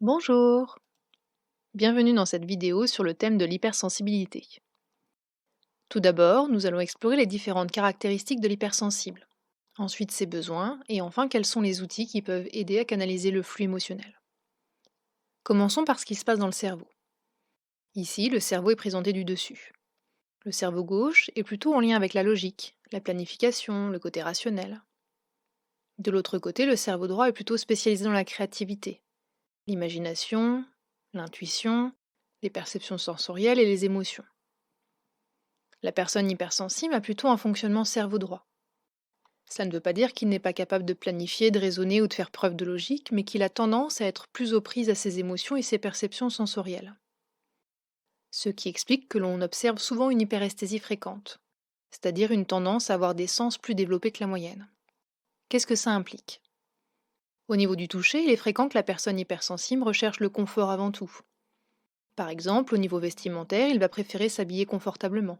Bonjour, bienvenue dans cette vidéo sur le thème de l'hypersensibilité. Tout d'abord, nous allons explorer les différentes caractéristiques de l'hypersensible, ensuite ses besoins, et enfin quels sont les outils qui peuvent aider à canaliser le flux émotionnel. Commençons par ce qui se passe dans le cerveau. Ici, le cerveau est présenté du dessus. Le cerveau gauche est plutôt en lien avec la logique, la planification, le côté rationnel. De l'autre côté, le cerveau droit est plutôt spécialisé dans la créativité, l'imagination, l'intuition, les perceptions sensorielles et les émotions. La personne hypersensible a plutôt un fonctionnement cerveau droit. Cela ne veut pas dire qu'il n'est pas capable de planifier, de raisonner ou de faire preuve de logique, mais qu'il a tendance à être plus aux prises à ses émotions et ses perceptions sensorielles. Ce qui explique que l'on observe souvent une hyperesthésie fréquente, c'est-à-dire une tendance à avoir des sens plus développés que la moyenne. Qu'est-ce que ça implique? Au niveau du toucher, il est fréquent que la personne hypersensible recherche le confort avant tout. Par exemple, au niveau vestimentaire, il va préférer s'habiller confortablement.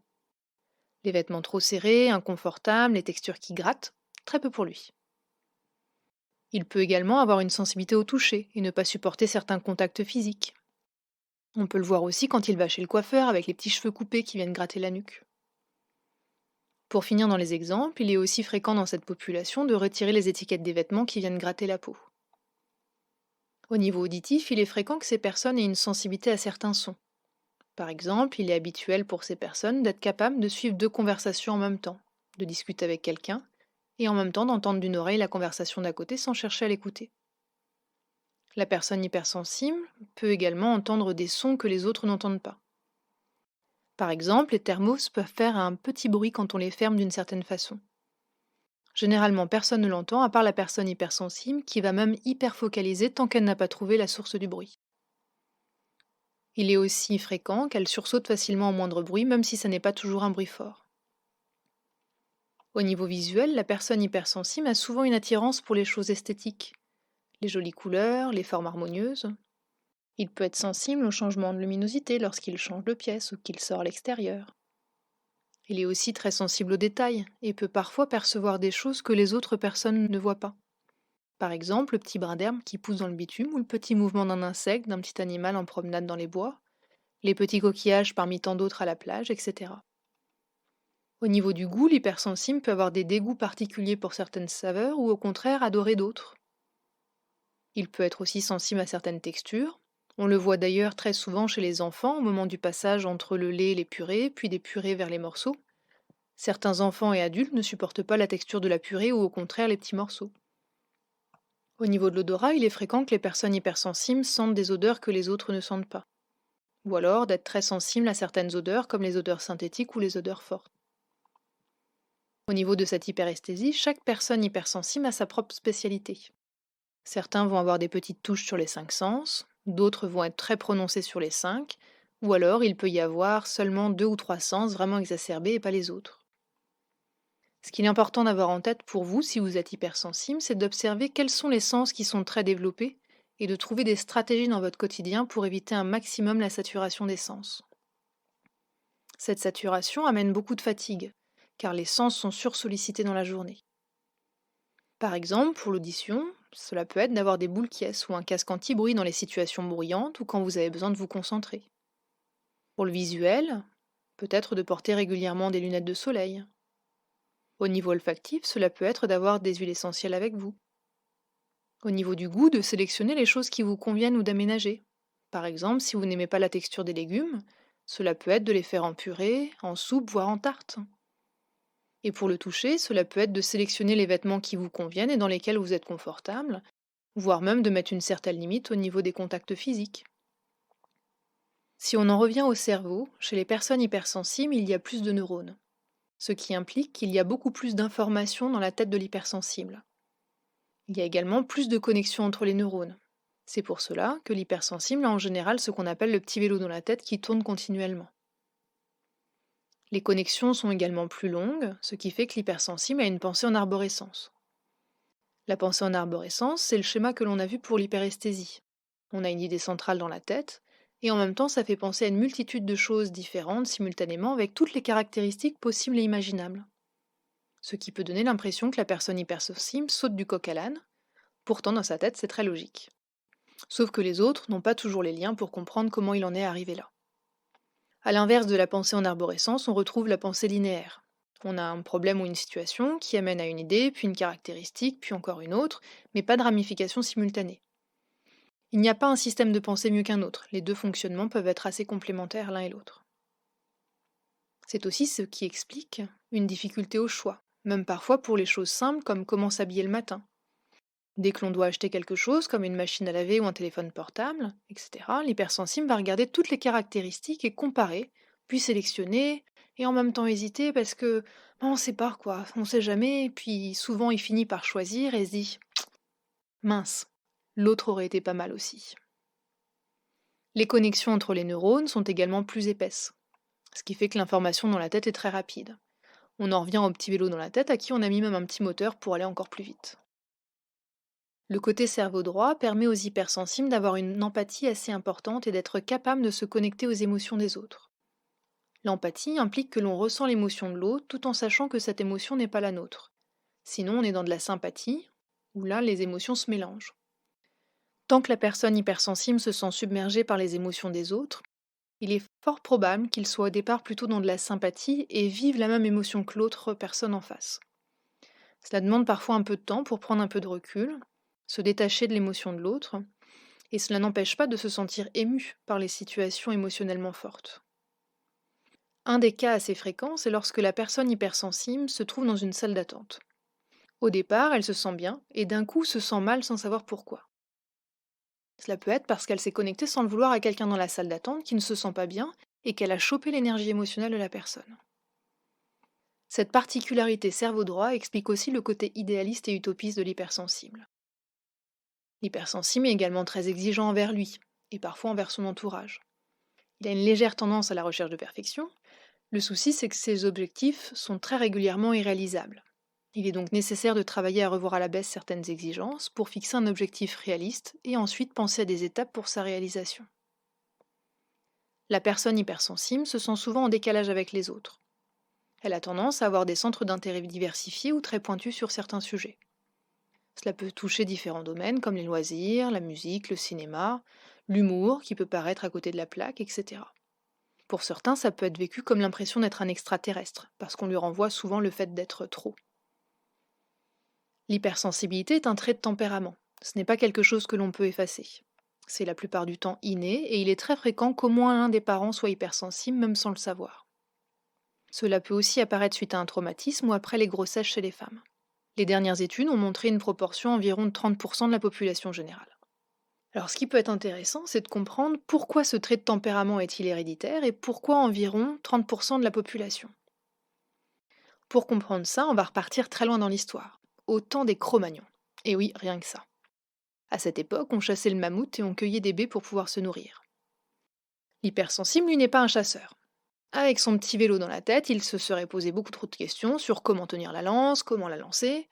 Les vêtements trop serrés, inconfortables, les textures qui grattent, très peu pour lui. Il peut également avoir une sensibilité au toucher et ne pas supporter certains contacts physiques. On peut le voir aussi quand il va chez le coiffeur avec les petits cheveux coupés qui viennent gratter la nuque. Pour finir dans les exemples, il est aussi fréquent dans cette population de retirer les étiquettes des vêtements qui viennent gratter la peau. Au niveau auditif, il est fréquent que ces personnes aient une sensibilité à certains sons. Par exemple, il est habituel pour ces personnes d'être capables de suivre deux conversations en même temps, de discuter avec quelqu'un, et en même temps d'entendre d'une oreille la conversation d'à côté sans chercher à l'écouter. La personne hypersensible peut également entendre des sons que les autres n'entendent pas. Par exemple, les thermos peuvent faire un petit bruit quand on les ferme d'une certaine façon. Généralement, personne ne l'entend à part la personne hypersensible qui va même hyper focaliser tant qu'elle n'a pas trouvé la source du bruit. Il est aussi fréquent qu'elle sursaute facilement au moindre bruit, même si ça n'est pas toujours un bruit fort. Au niveau visuel, la personne hypersensible a souvent une attirance pour les choses esthétiques, les jolies couleurs, les formes harmonieuses. Il peut être sensible au changement de luminosité lorsqu'il change de pièce ou qu'il sort à l'extérieur. Il est aussi très sensible aux détails et peut parfois percevoir des choses que les autres personnes ne voient pas. Par exemple, le petit brin d'herbe qui pousse dans le bitume ou le petit mouvement d'un insecte, d'un petit animal en promenade dans les bois, les petits coquillages parmi tant d'autres à la plage, etc. Au niveau du goût, l'hypersensible peut avoir des dégoûts particuliers pour certaines saveurs ou au contraire adorer d'autres. Il peut être aussi sensible à certaines textures. On le voit d'ailleurs très souvent chez les enfants au moment du passage entre le lait et les purées, puis des purées vers les morceaux. Certains enfants et adultes ne supportent pas la texture de la purée ou au contraire les petits morceaux. Au niveau de l'odorat, il est fréquent que les personnes hypersensibles sentent des odeurs que les autres ne sentent pas. Ou alors d'être très sensibles à certaines odeurs comme les odeurs synthétiques ou les odeurs fortes. Au niveau de cette hyperesthésie, chaque personne hypersensible a sa propre spécialité. Certains vont avoir des petites touches sur les cinq sens, d'autres vont être très prononcés sur les cinq, ou alors il peut y avoir seulement deux ou trois sens vraiment exacerbés et pas les autres. Ce qu'il est important d'avoir en tête pour vous, si vous êtes hypersensible, c'est d'observer quels sont les sens qui sont très développés et de trouver des stratégies dans votre quotidien pour éviter un maximum la saturation des sens. Cette saturation amène beaucoup de fatigue, car les sens sont sursollicités dans la journée. Par exemple, pour l'audition, cela peut être d'avoir des boules qui ou un casque anti-bruit dans les situations bruyantes ou quand vous avez besoin de vous concentrer. Pour le visuel, peut-être de porter régulièrement des lunettes de soleil. Au niveau olfactif, cela peut être d'avoir des huiles essentielles avec vous. Au niveau du goût, de sélectionner les choses qui vous conviennent ou d'aménager. Par exemple, si vous n'aimez pas la texture des légumes, cela peut être de les faire en purée, en soupe, voire en tarte. Et pour le toucher, cela peut être de sélectionner les vêtements qui vous conviennent et dans lesquels vous êtes confortable, voire même de mettre une certaine limite au niveau des contacts physiques. Si on en revient au cerveau, chez les personnes hypersensibles, il y a plus de neurones, ce qui implique qu'il y a beaucoup plus d'informations dans la tête de l'hypersensible. Il y a également plus de connexions entre les neurones. C'est pour cela que l'hypersensible a en général ce qu'on appelle le petit vélo dans la tête qui tourne continuellement. Les connexions sont également plus longues, ce qui fait que l'hypersensible a une pensée en arborescence. La pensée en arborescence, c'est le schéma que l'on a vu pour l'hyperesthésie. On a une idée centrale dans la tête, et en même temps ça fait penser à une multitude de choses différentes simultanément avec toutes les caractéristiques possibles et imaginables. Ce qui peut donner l'impression que la personne hypersensible saute du coq à l'âne, pourtant dans sa tête c'est très logique. Sauf que les autres n'ont pas toujours les liens pour comprendre comment il en est arrivé là. À l'inverse de la pensée en arborescence, on retrouve la pensée linéaire. On a un problème ou une situation qui amène à une idée, puis une caractéristique, puis encore une autre, mais pas de ramification simultanée. Il n'y a pas un système de pensée mieux qu'un autre, les deux fonctionnements peuvent être assez complémentaires l'un et l'autre. C'est aussi ce qui explique une difficulté au choix, même parfois pour les choses simples comme comment s'habiller le matin. Dès que l'on doit acheter quelque chose, comme une machine à laver ou un téléphone portable, etc., l'hypersensible va regarder toutes les caractéristiques et comparer, puis sélectionner, et en même temps hésiter parce que on sait pas quoi, on sait jamais, et puis souvent il finit par choisir et se dit mince, l'autre aurait été pas mal aussi. Les connexions entre les neurones sont également plus épaisses, ce qui fait que l'information dans la tête est très rapide. On en revient au petit vélo dans la tête à qui on a mis même un petit moteur pour aller encore plus vite. Le côté cerveau droit permet aux hypersensibles d'avoir une empathie assez importante et d'être capable de se connecter aux émotions des autres. L'empathie implique que l'on ressent l'émotion de l'autre tout en sachant que cette émotion n'est pas la nôtre. Sinon, on est dans de la sympathie, où là, les émotions se mélangent. Tant que la personne hypersensible se sent submergée par les émotions des autres, il est fort probable qu'il soit au départ plutôt dans de la sympathie et vive la même émotion que l'autre personne en face. Cela demande parfois un peu de temps pour prendre un peu de recul, se détacher de l'émotion de l'autre, et cela n'empêche pas de se sentir ému par les situations émotionnellement fortes. Un des cas assez fréquents, c'est lorsque la personne hypersensible se trouve dans une salle d'attente. Au départ, elle se sent bien, et d'un coup se sent mal sans savoir pourquoi. Cela peut être parce qu'elle s'est connectée sans le vouloir à quelqu'un dans la salle d'attente qui ne se sent pas bien et qu'elle a chopé l'énergie émotionnelle de la personne. Cette particularité cerveau droit explique aussi le côté idéaliste et utopiste de l'hypersensible. L'hypersensible est également très exigeant envers lui, et parfois envers son entourage. Il a une légère tendance à la recherche de perfection. Le souci, c'est que ses objectifs sont très régulièrement irréalisables. Il est donc nécessaire de travailler à revoir à la baisse certaines exigences pour fixer un objectif réaliste et ensuite penser à des étapes pour sa réalisation. La personne hypersensible se sent souvent en décalage avec les autres. Elle a tendance à avoir des centres d'intérêt diversifiés ou très pointus sur certains sujets. Cela peut toucher différents domaines comme les loisirs, la musique, le cinéma, l'humour qui peut paraître à côté de la plaque, etc. Pour certains, ça peut être vécu comme l'impression d'être un extraterrestre, parce qu'on lui renvoie souvent le fait d'être trop. L'hypersensibilité est un trait de tempérament. Ce n'est pas quelque chose que l'on peut effacer. C'est la plupart du temps inné et il est très fréquent qu'au moins l'un des parents soit hypersensible même sans le savoir. Cela peut aussi apparaître suite à un traumatisme ou après les grossesses chez les femmes. Les dernières études ont montré une proportion environ de 30% de la population générale. Alors ce qui peut être intéressant, c'est de comprendre pourquoi ce trait de tempérament est-il héréditaire et pourquoi environ 30% de la population. Pour comprendre ça, on va repartir très loin dans l'histoire, au temps des Cro-Magnons. Et oui, rien que ça. À cette époque, on chassait le mammouth et on cueillait des baies pour pouvoir se nourrir. L'hypersensible, lui, n'est pas un chasseur. Avec son petit vélo dans la tête, il se serait posé beaucoup trop de questions sur comment tenir la lance, comment la lancer.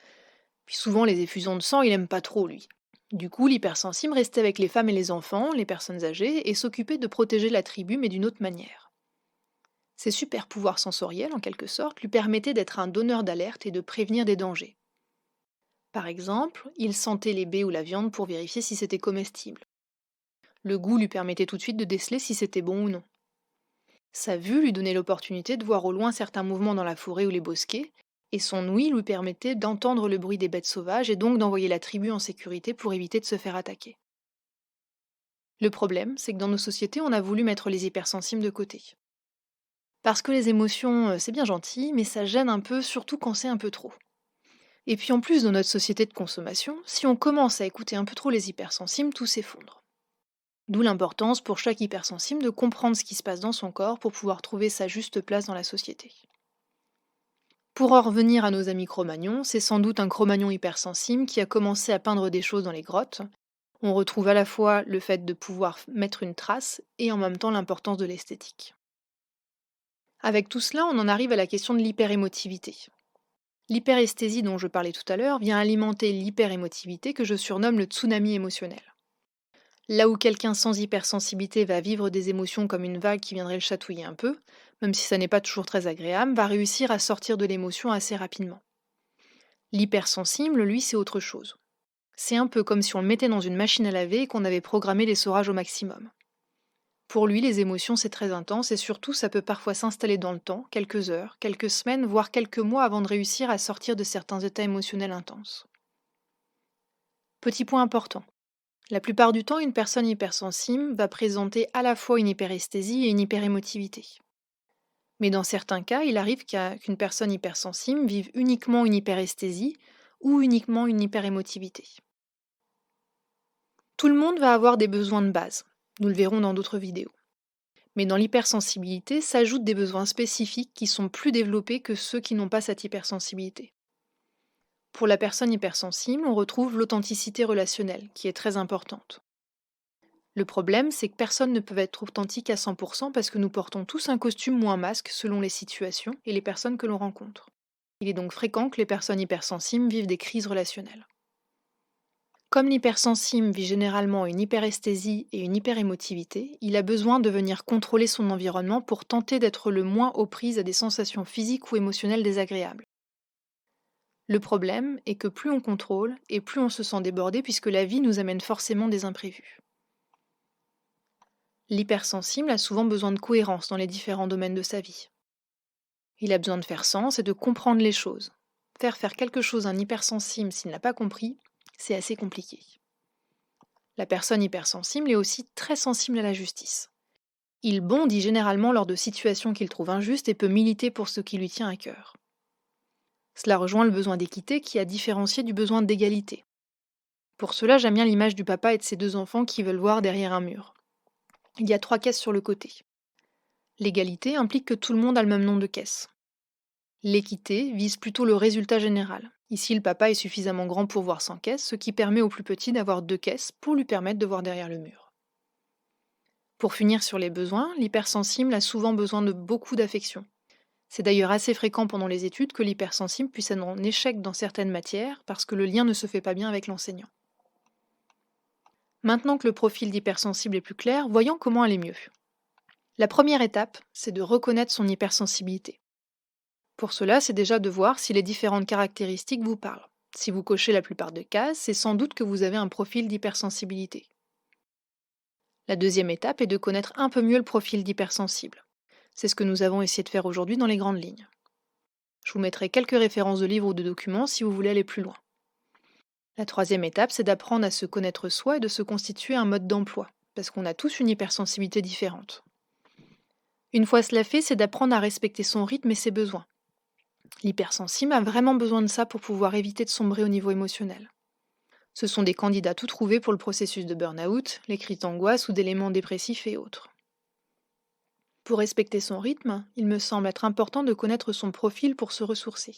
Puis souvent, les effusions de sang, il aime pas trop, lui. Du coup, l'hypersensible restait avec les femmes et les enfants, les personnes âgées, et s'occupait de protéger la tribu, mais d'une autre manière. Ses super pouvoirs sensoriels, en quelque sorte, lui permettaient d'être un donneur d'alerte et de prévenir des dangers. Par exemple, il sentait les baies ou la viande pour vérifier si c'était comestible. Le goût lui permettait tout de suite de déceler si c'était bon ou non. Sa vue lui donnait l'opportunité de voir au loin certains mouvements dans la forêt ou les bosquets, et son ouïe lui permettait d'entendre le bruit des bêtes sauvages et donc d'envoyer la tribu en sécurité pour éviter de se faire attaquer. Le problème, c'est que dans nos sociétés, on a voulu mettre les hypersensibles de côté. Parce que les émotions, c'est bien gentil, mais ça gêne un peu, surtout quand c'est un peu trop. Et puis en plus, dans notre société de consommation, si on commence à écouter un peu trop les hypersensibles, tout s'effondre. D'où l'importance pour chaque hypersensible de comprendre ce qui se passe dans son corps pour pouvoir trouver sa juste place dans la société. Pour en revenir à nos amis Cro-Magnons, c'est sans doute un Cro-Magnon hypersensible qui a commencé à peindre des choses dans les grottes. On retrouve à la fois le fait de pouvoir mettre une trace et en même temps l'importance de l'esthétique. Avec tout cela, on en arrive à la question de l'hyperémotivité. L'hyperesthésie dont je parlais tout à l'heure vient alimenter l'hyperémotivité que je surnomme le tsunami émotionnel. Là où quelqu'un sans hypersensibilité va vivre des émotions comme une vague qui viendrait le chatouiller un peu, même si ça n'est pas toujours très agréable, va réussir à sortir de l'émotion assez rapidement. L'hypersensible, lui, c'est autre chose. C'est un peu comme si on le mettait dans une machine à laver et qu'on avait programmé l'essorage au maximum. Pour lui, les émotions, c'est très intense et surtout, ça peut parfois s'installer dans le temps, quelques heures, quelques semaines, voire quelques mois avant de réussir à sortir de certains états émotionnels intenses. Petit point important. La plupart du temps, une personne hypersensible va présenter à la fois une hyperesthésie et une hyperémotivité. Mais dans certains cas, il arrive qu'une personne hypersensible vive uniquement une hyperesthésie ou uniquement une hyperémotivité. Tout le monde va avoir des besoins de base. Nous le verrons dans d'autres vidéos. Mais dans l'hypersensibilité s'ajoutent des besoins spécifiques qui sont plus développés que ceux qui n'ont pas cette hypersensibilité. Pour la personne hypersensible, on retrouve l'authenticité relationnelle, qui est très importante. Le problème, c'est que personne ne peut être authentique à 100% parce que nous portons tous un costume ou un masque selon les situations et les personnes que l'on rencontre. Il est donc fréquent que les personnes hypersensibles vivent des crises relationnelles. Comme l'hypersensible vit généralement une hyperesthésie et une hyperémotivité, il a besoin de venir contrôler son environnement pour tenter d'être le moins aux prises à des sensations physiques ou émotionnelles désagréables. Le problème est que plus on contrôle et plus on se sent débordé puisque la vie nous amène forcément des imprévus. L'hypersensible a souvent besoin de cohérence dans les différents domaines de sa vie. Il a besoin de faire sens et de comprendre les choses. Faire quelque chose à un hypersensible s'il n'a pas compris, c'est assez compliqué. La personne hypersensible est aussi très sensible à la justice. Il bondit généralement lors de situations qu'il trouve injustes et peut militer pour ce qui lui tient à cœur. Cela rejoint le besoin d'équité qui a différencié du besoin d'égalité. Pour cela, j'aime bien l'image du papa et de ses deux enfants qui veulent voir derrière un mur. Il y a 3 caisses sur le côté. L'égalité implique que tout le monde a le même nombre de caisses. L'équité vise plutôt le résultat général. Ici, le papa est suffisamment grand pour voir 100 caisses, ce qui permet au plus petit d'avoir 2 caisses pour lui permettre de voir derrière le mur. Pour finir sur les besoins, l'hypersensible a souvent besoin de beaucoup d'affection. C'est d'ailleurs assez fréquent pendant les études que l'hypersensible puisse être en échec dans certaines matières parce que le lien ne se fait pas bien avec l'enseignant. Maintenant que le profil d'hypersensible est plus clair, voyons comment aller mieux. La première étape, c'est de reconnaître son hypersensibilité. Pour cela, c'est déjà de voir si les différentes caractéristiques vous parlent. Si vous cochez la plupart des cases, c'est sans doute que vous avez un profil d'hypersensibilité. La deuxième étape est de connaître un peu mieux le profil d'hypersensible. C'est ce que nous avons essayé de faire aujourd'hui dans les grandes lignes. Je vous mettrai quelques références de livres ou de documents si vous voulez aller plus loin. La troisième étape, c'est d'apprendre à se connaître soi et de se constituer un mode d'emploi, parce qu'on a tous une hypersensibilité différente. Une fois cela fait, c'est d'apprendre à respecter son rythme et ses besoins. L'hypersensible a vraiment besoin de ça pour pouvoir éviter de sombrer au niveau émotionnel. Ce sont des candidats tout trouvés pour le processus de burn-out, les crises d'angoisse ou d'éléments dépressifs et autres. Pour respecter son rythme, il me semble être important de connaître son profil pour se ressourcer.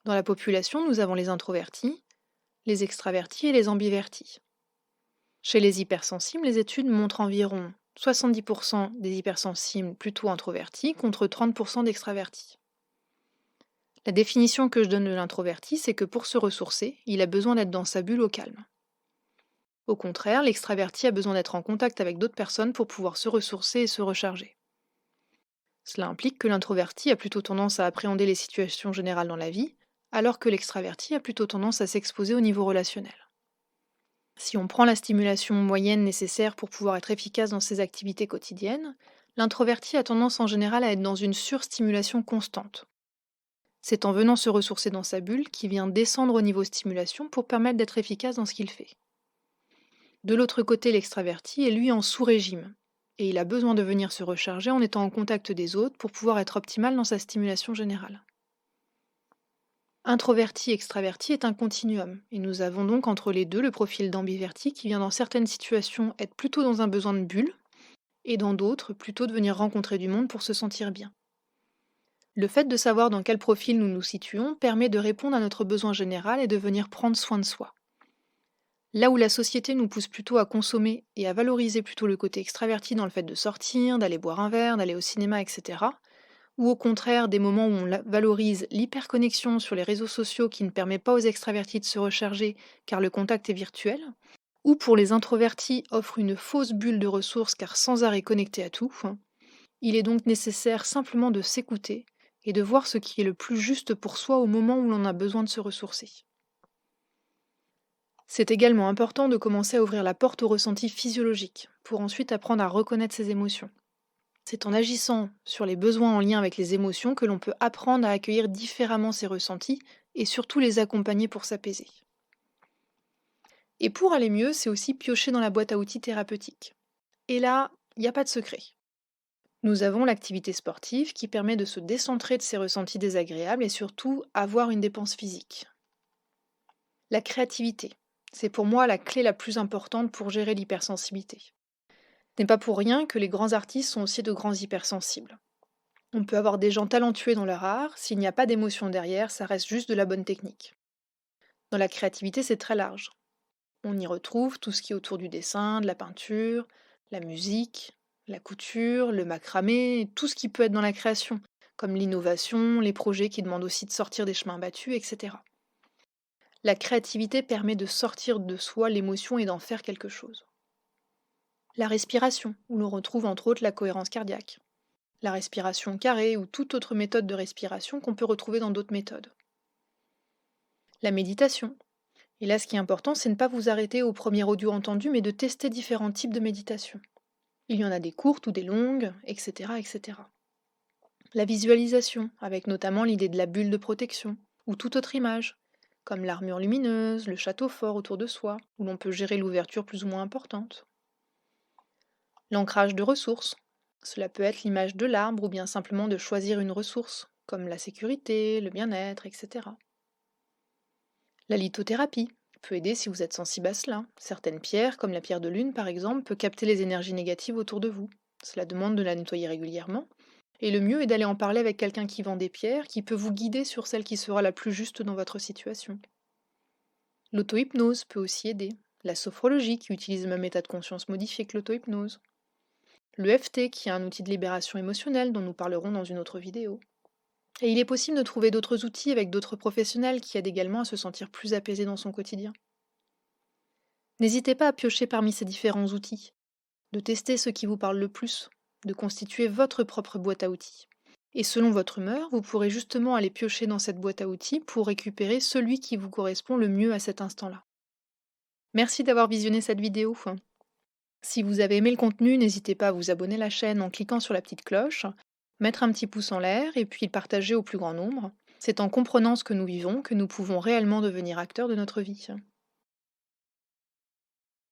Dans la population, nous avons les introvertis, les extravertis et les ambivertis. Chez les hypersensibles, les études montrent environ 70% des hypersensibles plutôt introvertis contre 30% d'extravertis. La définition que je donne de l'introverti, c'est que pour se ressourcer, il a besoin d'être dans sa bulle au calme. Au contraire, l'extraverti a besoin d'être en contact avec d'autres personnes pour pouvoir se ressourcer et se recharger. Cela implique que l'introverti a plutôt tendance à appréhender les situations générales dans la vie, alors que l'extraverti a plutôt tendance à s'exposer au niveau relationnel. Si on prend la stimulation moyenne nécessaire pour pouvoir être efficace dans ses activités quotidiennes, l'introverti a tendance en général à être dans une surstimulation constante. C'est en venant se ressourcer dans sa bulle qu'il vient descendre au niveau stimulation pour permettre d'être efficace dans ce qu'il fait. De l'autre côté, l'extraverti est lui en sous-régime, et il a besoin de venir se recharger en étant en contact des autres pour pouvoir être optimal dans sa stimulation générale. Introverti-extraverti est un continuum, et nous avons donc entre les deux le profil d'ambiverti qui vient dans certaines situations être plutôt dans un besoin de bulle, et dans d'autres plutôt de venir rencontrer du monde pour se sentir bien. Le fait de savoir dans quel profil nous nous situons permet de répondre à notre besoin général et de venir prendre soin de soi. Là où la société nous pousse plutôt à consommer et à valoriser plutôt le côté extraverti dans le fait de sortir, d'aller boire un verre, d'aller au cinéma, etc., ou au contraire des moments où on valorise l'hyperconnexion sur les réseaux sociaux qui ne permet pas aux extravertis de se recharger car le contact est virtuel, ou pour les introvertis offre une fausse bulle de ressources car sans arrêt connecté à tout, il est donc nécessaire simplement de s'écouter et de voir ce qui est le plus juste pour soi au moment où l'on a besoin de se ressourcer. C'est également important de commencer à ouvrir la porte aux ressentis physiologiques, pour ensuite apprendre à reconnaître ses émotions. C'est en agissant sur les besoins en lien avec les émotions que l'on peut apprendre à accueillir différemment ses ressentis et surtout les accompagner pour s'apaiser. Et pour aller mieux, c'est aussi piocher dans la boîte à outils thérapeutique. Et là, il n'y a pas de secret. Nous avons l'activité sportive qui permet de se décentrer de ses ressentis désagréables et surtout avoir une dépense physique. La créativité, c'est pour moi la clé la plus importante pour gérer l'hypersensibilité. Ce n'est pas pour rien que les grands artistes sont aussi de grands hypersensibles. On peut avoir des gens talentueux dans leur art, s'il n'y a pas d'émotion derrière, ça reste juste de la bonne technique. Dans la créativité, c'est très large. On y retrouve tout ce qui est autour du dessin, de la peinture, la musique, la couture, le macramé, tout ce qui peut être dans la création, comme l'innovation, les projets qui demandent aussi de sortir des chemins battus, etc. La créativité permet de sortir de soi l'émotion et d'en faire quelque chose. La respiration, où l'on retrouve entre autres la cohérence cardiaque. La respiration carrée ou toute autre méthode de respiration qu'on peut retrouver dans d'autres méthodes. La méditation. Et là, ce qui est important, c'est de ne pas vous arrêter au premier audio entendu, mais de tester différents types de méditation. Il y en a des courtes ou des longues, etc., etc. La visualisation, avec notamment l'idée de la bulle de protection, ou toute autre image, comme l'armure lumineuse, le château fort autour de soi, où l'on peut gérer l'ouverture plus ou moins importante. L'ancrage de ressources. Cela peut être l'image de l'arbre ou bien simplement de choisir une ressource, comme la sécurité, le bien-être, etc. La lithothérapie peut aider si vous êtes sensible à cela. Certaines pierres, comme la pierre de lune par exemple, peut capter les énergies négatives autour de vous. Cela demande de la nettoyer régulièrement. Et le mieux est d'aller en parler avec quelqu'un qui vend des pierres, qui peut vous guider sur celle qui sera la plus juste dans votre situation. L'auto-hypnose peut aussi aider. La sophrologie qui utilise le même état de conscience modifié que l'auto-hypnose. L'EFT qui est un outil de libération émotionnelle dont nous parlerons dans une autre vidéo. Et il est possible de trouver d'autres outils avec d'autres professionnels qui aident également à se sentir plus apaisé dans son quotidien. N'hésitez pas à piocher parmi ces différents outils, de tester ceux qui vous parlent le plus, de constituer votre propre boîte à outils. Et selon votre humeur, vous pourrez justement aller piocher dans cette boîte à outils pour récupérer celui qui vous correspond le mieux à cet instant-là. Merci d'avoir visionné cette vidéo. Si vous avez aimé le contenu, n'hésitez pas à vous abonner à la chaîne en cliquant sur la petite cloche, mettre un petit pouce en l'air et puis le partager au plus grand nombre. C'est en comprenant ce que nous vivons que nous pouvons réellement devenir acteurs de notre vie.